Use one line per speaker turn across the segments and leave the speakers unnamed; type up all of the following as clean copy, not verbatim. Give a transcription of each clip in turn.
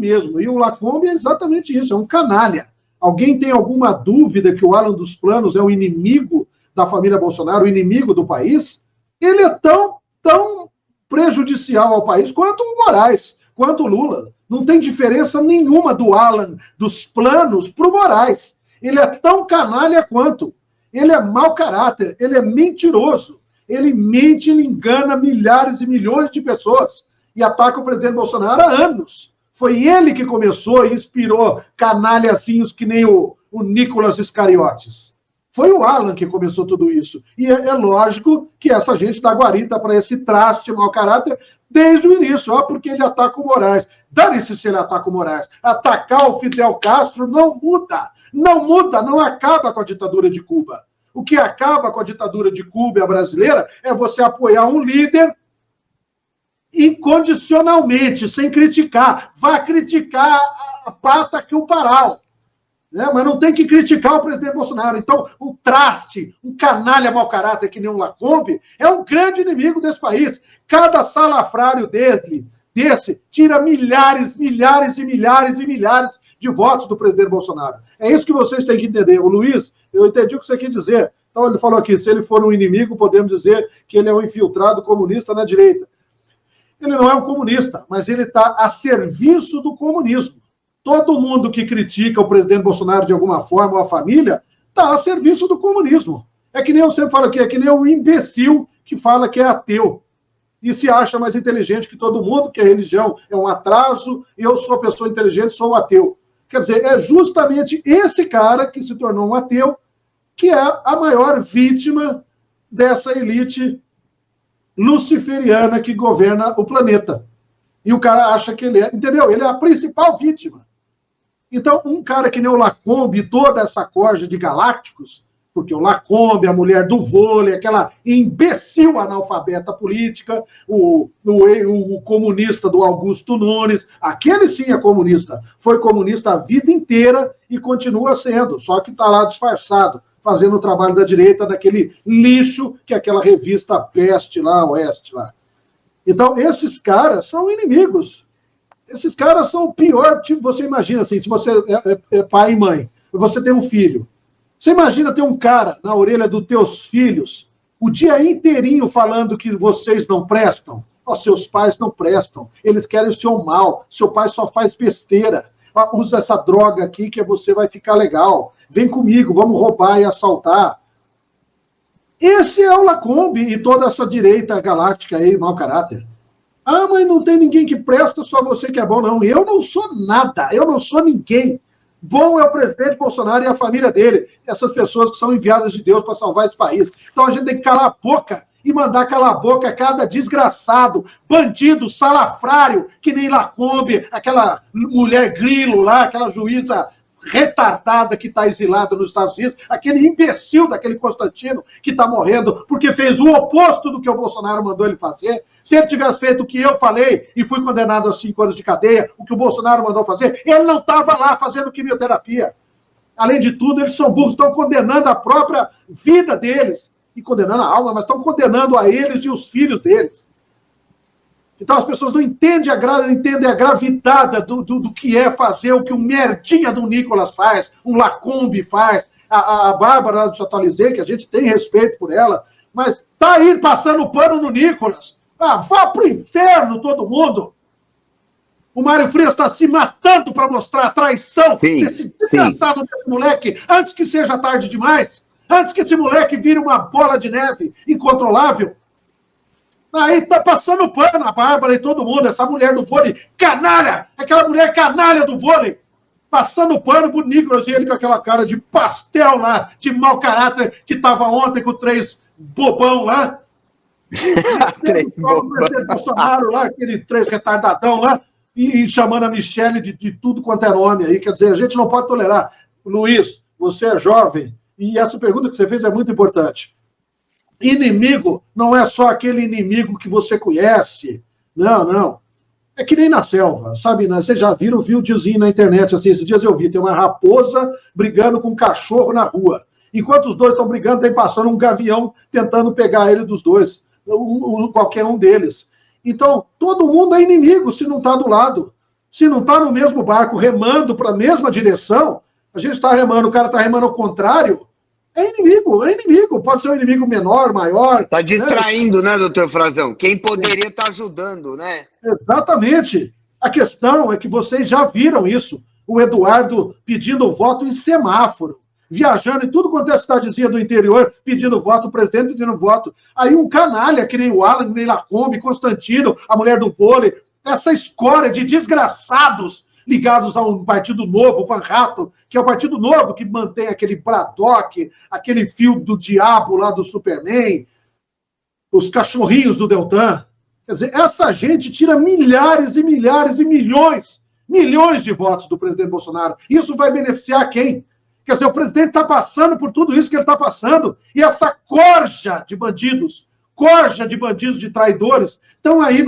mesmo. E o Lacombe é exatamente isso, é um canalha. Alguém tem alguma dúvida que o Alan dos Planos é o inimigo da família Bolsonaro, o inimigo do país? Ele é tão prejudicial ao país quanto o Moraes, quanto o Lula. Não tem diferença nenhuma do Alan dos Planos para o Moraes. Ele é tão canalha quanto. Ele é mau caráter, ele é mentiroso. Ele mente, ele engana milhares e milhões de pessoas e ataca o presidente Bolsonaro há anos. Foi ele que começou e inspirou canalhazinhos que nem o Nicolas Iscariotes. Foi o Alan que começou tudo isso. E é lógico que essa gente dá guarita para esse traste mau caráter desde o início, porque ele ataca o Moraes. Dane-se se ele ataca o Moraes. Atacar o Fidel Castro não muda. Não muda, não acaba com a ditadura de Cuba. O que acaba com a ditadura de Cuba e a brasileira é você apoiar um líder incondicionalmente, sem criticar. Vá criticar a pata que o paral. Né? Mas não tem que criticar o presidente Bolsonaro. Então, o traste, um canalha mau caráter que nem um Lacombe, é um grande inimigo desse país. Cada salafrário desse tira milhares e milhares de votos do presidente Bolsonaro. É isso que vocês têm que entender. O Luiz, eu entendi o que você quis dizer. Então, ele falou aqui, se ele for um inimigo, podemos dizer que ele é um infiltrado comunista na direita. Ele não é um comunista, mas ele está a serviço do comunismo. Todo mundo que critica o presidente Bolsonaro de alguma forma, ou a família, está a serviço do comunismo. É que nem eu sempre falo aqui, é que nem um imbecil que fala que é ateu e se acha mais inteligente que todo mundo, que a religião é um atraso, e eu sou pessoa inteligente, sou ateu. Quer dizer, é justamente esse cara que se tornou um ateu que é a maior vítima dessa elite luciferiana que governa o planeta. E o cara acha que ele é, entendeu? Ele é a principal vítima. Então, um cara que nem o Lacombe e toda essa corja de galácticos, porque o Lacombe, a mulher do vôlei, aquela imbecil analfabeta política, o comunista do Augusto Nunes, aquele sim é comunista, foi comunista a vida inteira e continua sendo, só que está lá disfarçado, fazendo o trabalho da direita daquele lixo que é aquela revista Peste lá, Oeste lá. Então, esses caras são inimigos. Esses caras são o pior tipo. Você imagina assim, se você é pai e mãe, você tem um filho. Você imagina ter um cara na orelha dos teus filhos o dia inteirinho falando que vocês não prestam? Oh, seus pais não prestam. Eles querem o seu mal. Seu pai só faz besteira. Usa essa droga aqui que você vai ficar legal. Vem comigo, vamos roubar e assaltar. Esse é o Lacombe e toda essa direita galáctica aí, mau caráter. Ah, mas não tem ninguém que presta, só você que é bom. Não, eu não sou nada, eu não sou ninguém. Bom é o presidente Bolsonaro e a família dele, essas pessoas que são enviadas de Deus para salvar esse país. Então a gente tem que calar a boca e mandar calar a boca a cada desgraçado, bandido, salafrário, que nem Lacombe, aquela mulher grilo lá, aquela juíza retardada que está exilada nos Estados Unidos, aquele imbecil daquele Constantino que está morrendo porque fez o oposto do que o Bolsonaro mandou ele fazer. Se ele tivesse feito o que eu falei e fui condenado a 5 anos de cadeia, o que o Bolsonaro mandou fazer, ele não estava lá fazendo quimioterapia. Além de tudo, eles são burros, estão condenando a própria vida deles, e condenando a alma, mas estão condenando a eles e os filhos deles. Então as pessoas não entendem a gravidade do que é fazer o que um merdinha do Nicolas faz, um Lacombe faz, a Bárbara do Chatalizé, que a gente tem respeito por ela, mas tá aí passando pano no Nicolas. Ah, vá pro inferno todo mundo. O Mário Frias está se matando para mostrar a traição desse desgraçado desse moleque, antes que seja tarde demais, antes que esse moleque vire uma bola de neve incontrolável. Aí tá passando pano a Bárbara e todo mundo, essa mulher do vôlei, canalha, aquela mulher canalha do vôlei, passando pano pro Nicolas e ele com aquela cara de pastel lá, de mau caráter, que tava ontem com 3 bobão lá.
3 bobão.
Bolsonaro lá, aquele 3 retardadão lá, e chamando a Michele de tudo quanto é nome aí, quer dizer, a gente não pode tolerar. Luiz, você é jovem, e essa pergunta que você fez é muito importante. Inimigo não é só aquele inimigo que você conhece. Não, não. É que nem na selva, sabe? Vocês já viram o videozinho na internet, assim, esses dias eu vi, tem uma raposa brigando com um cachorro na rua. Enquanto os dois estão brigando, tem passando um gavião tentando pegar ele dos dois, qualquer um deles. Então, todo mundo é inimigo se não está do lado. Se não está no mesmo barco, remando para a mesma direção, a gente está remando, o cara está remando ao contrário, é inimigo. Pode ser um inimigo menor, maior.
Está distraindo, né, doutor Frazão? Quem poderia estar ajudando, né?
Exatamente. A questão é que vocês já viram isso. O Eduardo pedindo voto em semáforo, viajando em tudo quanto é cidadezinha do interior, pedindo voto, o presidente pedindo voto. Aí um canalha, que nem o Alan, que nem Lacombe, Constantino, a mulher do vôlei, essa escória de desgraçados ligados a um partido novo, o Van Hatten, que é o partido novo que mantém aquele Braddock, aquele fio do diabo lá do Superman, os cachorrinhos do Deltan. Quer dizer, essa gente tira milhares e milhares e milhões de votos do presidente Bolsonaro. Isso vai beneficiar quem? Quer dizer, o presidente está passando por tudo isso que ele está passando, e essa corja de bandidos, de traidores, estão aí.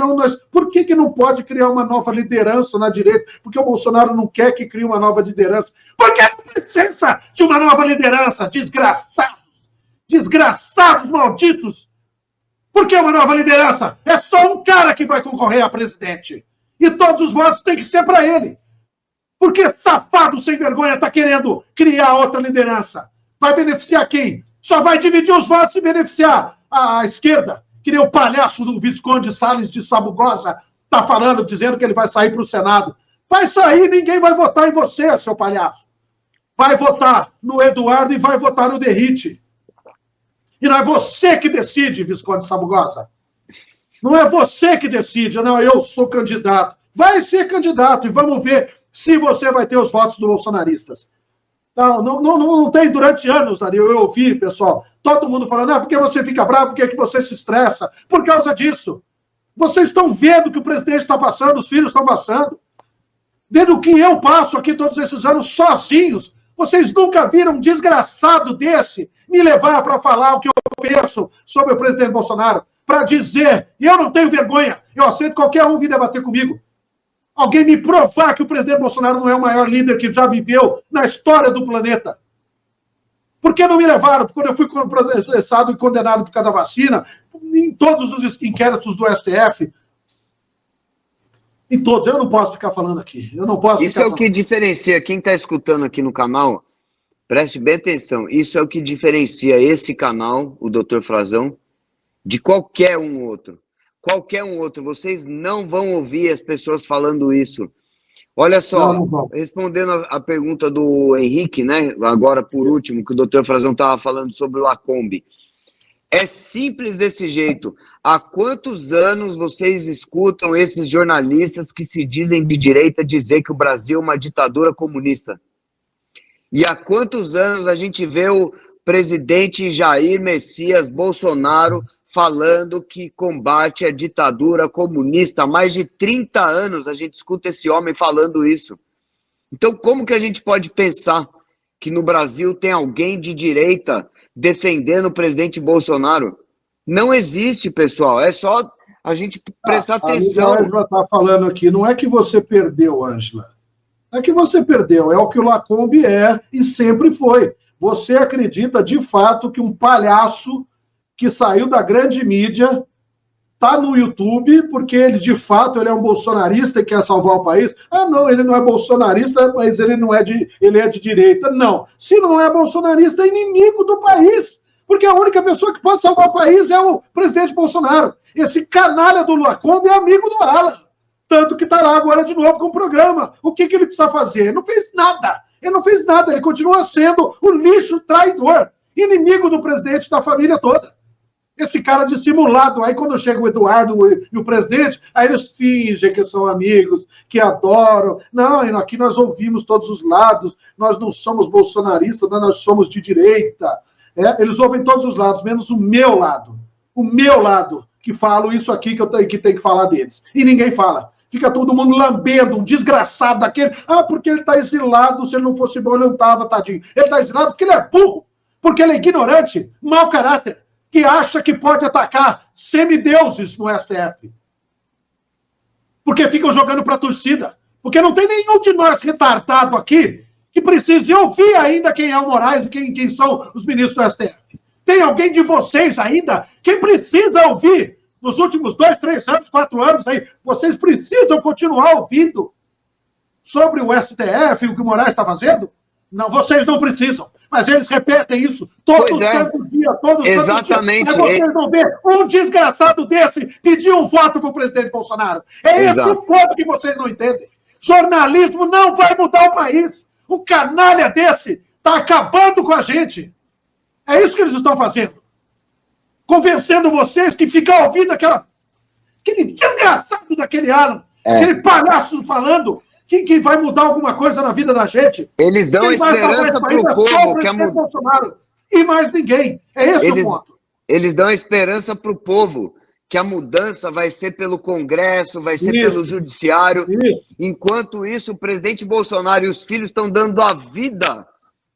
Por que não pode criar uma nova liderança na direita? Porque o Bolsonaro não quer que crie uma nova liderança. Por que não precisa de uma nova liderança? Desgraçados malditos! Por que uma nova liderança? É só um cara que vai concorrer a presidente. E todos os votos têm que ser para ele. Porque safado sem vergonha está querendo criar outra liderança. Vai beneficiar quem? Só vai dividir os votos e beneficiar a esquerda. Que nem o palhaço do Visconde Salles de Sabugosa está falando, dizendo que ele vai sair para o Senado. Vai sair, ninguém vai votar em você, seu palhaço. Vai votar no Eduardo e vai votar no Derrite. E não é você que decide, Visconde Sabugosa. Não é você que decide, não, eu sou candidato. Vai ser candidato e vamos ver se você vai ter os votos dos bolsonaristas. Não tem, durante anos, Dario, eu ouvi, pessoal, todo mundo falando, por que você fica bravo, por que você se estressa? Por causa disso. Vocês estão vendo o que o presidente está passando, os filhos estão passando. Vendo o que eu passo aqui todos esses anos sozinhos. Vocês nunca viram um desgraçado desse me levar para falar o que eu penso sobre o presidente Bolsonaro, para dizer, e eu não tenho vergonha, eu aceito qualquer um vir debater comigo. Alguém me provar que o presidente Bolsonaro não é o maior líder que já viveu na história do planeta. Por que não me levaram? Quando eu fui processado e condenado por causa da vacina, em todos os inquéritos do STF, em todos, eu não posso ficar falando aqui. Eu não posso.
Isso é o que diferencia, quem está escutando aqui no canal, preste bem atenção, isso é o que diferencia esse canal, o Dr. Frazão, de qualquer um outro. Qualquer um outro, vocês não vão ouvir as pessoas falando isso. Olha só, respondendo a pergunta do Henrique, né? Agora por último, que o doutor Frazão estava falando sobre o Lacombe. É simples desse jeito. Há quantos anos vocês escutam esses jornalistas que se dizem de direita dizer que o Brasil é uma ditadura comunista? E há quantos anos a gente vê o presidente Jair Messias Bolsonaro falando que combate a ditadura comunista? Há mais de 30 anos a gente escuta esse homem falando isso. Então, como que a gente pode pensar que no Brasil tem alguém de direita defendendo o presidente Bolsonaro? Não existe, pessoal. É só a gente prestar atenção.
A Ângela está falando aqui, não é que você perdeu, Ângela. Não é que você perdeu, é o que o Lacombe é e sempre foi. Você acredita, de fato, que um palhaço que saiu da grande mídia, está no YouTube, porque ele, de fato, ele é um bolsonarista e quer salvar o país. Não, ele não é bolsonarista, mas ele é de direita. Não. Se não é bolsonarista, é inimigo do país. Porque a única pessoa que pode salvar o país é o presidente Bolsonaro. Esse canalha do Lacombe é amigo do Alan. Tanto que está lá agora de novo com o programa. O que ele precisa fazer? Ele não fez nada. Ele continua sendo o lixo traidor. Inimigo do presidente e da família toda. Esse cara dissimulado, aí quando chega o Eduardo e o presidente, aí eles fingem que são amigos, que adoram. Não, aqui nós ouvimos todos os lados, nós não somos bolsonaristas, nós somos de direita. Eles ouvem todos os lados, menos o meu lado. O meu lado, que falo isso aqui que tem que falar deles. E ninguém fala. Fica todo mundo lambendo, um desgraçado daquele. Porque ele está exilado, se ele não fosse bom, ele não estava, tadinho. Ele está exilado porque ele é burro, porque ele é ignorante, mau caráter, que acha que pode atacar semideuses no STF. Porque ficam jogando para a torcida. Porque não tem nenhum de nós retardado aqui que precise ouvir ainda quem é o Moraes e quem são os ministros do STF. Tem alguém de vocês ainda que precisa ouvir nos últimos 2, 3 anos, 4 anos aí, vocês precisam continuar ouvindo sobre o STF e o que o Moraes está fazendo? Não, vocês não precisam. Mas eles repetem isso todo santo dia, todo
Exatamente.
santo dia. Mas vocês não vê um desgraçado desse pedir um voto para o presidente Bolsonaro. É esse o ponto que vocês não entendem. Jornalismo não vai mudar o país. Um canalha desse está acabando com a gente. É isso que eles estão fazendo. Convencendo vocês que ficar ouvindo aquele desgraçado daquele Alan, aquele palhaço falando que vai mudar alguma coisa na vida da gente.
Eles dão esperança para o povo que é
Bolsonaro e mais ninguém. É esse o ponto.
Eles dão esperança para o povo que a mudança vai ser pelo Congresso, vai ser pelo Judiciário. Enquanto isso, o presidente Bolsonaro e os filhos estão dando a vida,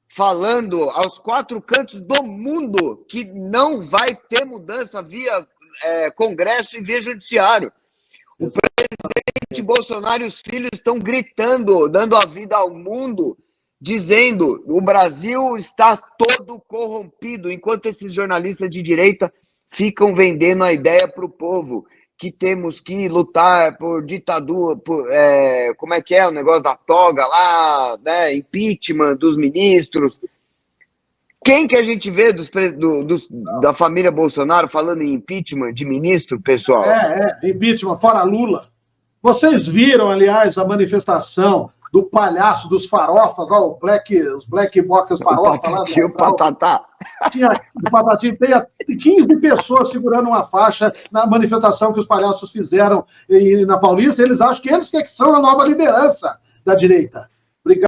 falando aos quatro cantos do mundo que não vai ter mudança via Congresso e via Judiciário. O presidente Bolsonaro e os filhos estão gritando, dando a vida ao mundo, dizendo o Brasil está todo corrompido, enquanto esses jornalistas de direita ficam vendendo a ideia para o povo que temos que lutar por ditadura, como é que é o negócio da toga lá, né, impeachment dos ministros. Quem que a gente vê da família Bolsonaro falando em impeachment de ministro, pessoal?
Impeachment, fora Lula. Vocês viram, aliás, a manifestação do palhaço, dos farofas, ó, os black bocas farofas lá.
O Patatá.
Tinha 15 pessoas segurando uma faixa na manifestação que os palhaços fizeram na Paulista. Eles acham que eles que são a nova liderança da direita. Obrigado.